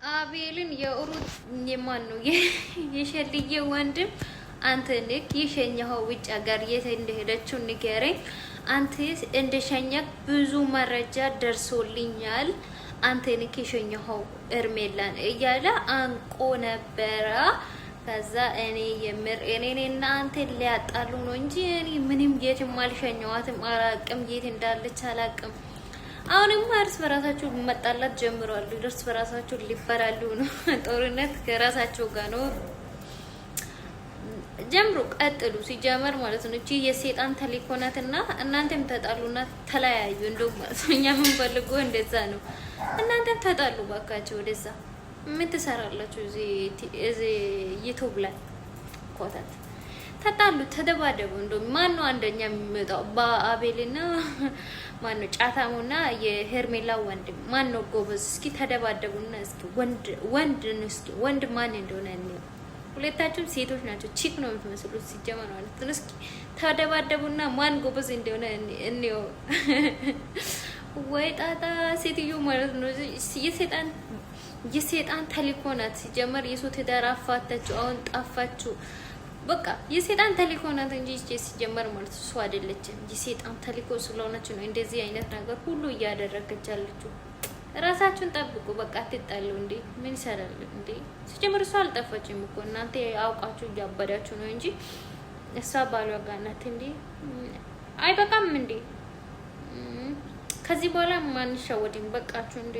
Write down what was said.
አቤልን የሩት የማን ነው የሸልዬ ወንድም አንተ ነህ የሸኛው ውጭ ሀገር የት እንደሄደችው ንገረኝ። አንተ እንደሸኛክ ብዙ መረጃ ደርሶልኛል። አንተ ነህ የሸኛው እርሜላን እያለ አንቆ ነበረ። ከዛ እኔ የምር እኔና አንተ ሊያጣሉ ነው እንጂ እኔ ምንም የትም አልሸኛዋትም። አላቅም የት እንዳለች አላቅም። አሁንም እርስ በራሳቸው መጣላት ጀምረዋል። እርስ በራሳቸው ሊበላሉ ነው። ጦርነት ከራሳቸው ጋር ነው። ጀምሮ ቀጥሉ ሲጀመር ማለት ነው። እቺ የሰይጣን ተልእኮናትና እናንተም ተጣሉና ተለያዩ። እንደው ማለት ነው እኛ ምን ፈልገው እንደዛ ነው። እናንተም ተጣሉ ባካችሁ። ወደዛ ምን ትሰራላችሁ? እዚህ ዩቲዩብ ላይ ኮታት ተጣሉ፣ ተደባደቡ። እንደው ማን ነው አንደኛ የሚመጣው? በአቤልና ማን ነው ጫታሙና የሄርሜላ ወንድም ማን ነው ጎበዝ? እስኪ ተደባደቡና እስኪ ወንድ ማን እንደሆነ እንየው። ሁለታችሁም ሴቶች ናቸው። ቺክ ነው የምትመስሉት ሲጀመር ማለት ነው። እስኪ ተደባደቡና ማን ጎበዝ እንደሆነ እንየው። ወይ ጣጣ ሴትዮ ማለት ነው። የሰይጣን ተልእኮ ናት ሲጀመር። የሰው ትዳር አፋታችሁ፣ አሁን ጠፋችሁ። በቃ የሰይጣን ተልእኮ ናት እንጂ ሲጀመር ማለት እሱ አይደለችም። የሰይጣን ተልእኮ ስለሆነች ነው እንደዚህ አይነት ነገር ሁሉ እያደረገች ያለችው። ራሳችሁን ጠብቁ። በቃ አትጣሉ እንዴ! ምን ይሰራል እንዴ? ሲጀመር እሷ አልጠፋችም እኮ እናንተ አውቃችሁ እያበዳችሁ ነው እንጂ እሷ ባሏ ጋር ናት እንዴ። አይበቃም እንዴ? ከዚህ በኋላ ማንሻወድም በቃችሁ እንዴ?